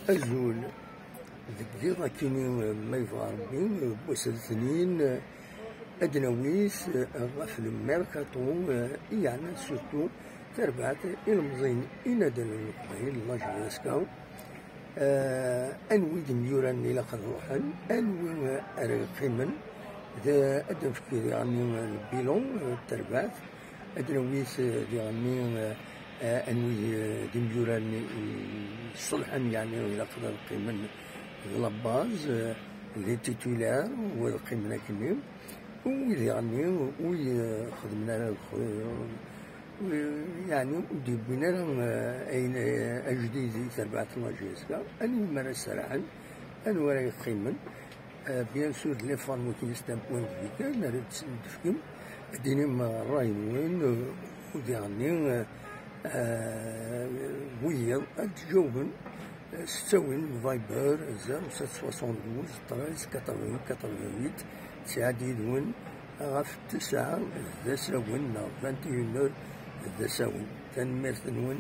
أزول ذكي كيني ما يبغى ربي بوسط اثنين أدنويس غف الميركاتو يعني سورتو تربعت المزين إنادل القبيل الله جلسكا أنوي دنيوران إلى قد روحا أنوي أرقيمن ذا أدن فكر يعني البيلون تربعت أدنويس يعني أنوي دنيوران صلحا يعني إلى قد القيمن لاباز لي تيتولار والقيمن كنيم ويدي يعني ويخدمنا يعني وديبنا أين أجديد تربعة المجلسة أنو مرة صراحة أنو راه يقيمن بيان سور لي فارمو كيستان بوان فيكا نريد تفكم ديني ما راين وين وديعني ويا أتجوبن ستوين فايبر 0772 13 88 سعديد وين غف 9 ذا ساون 21 ذا ساون تنميرت وين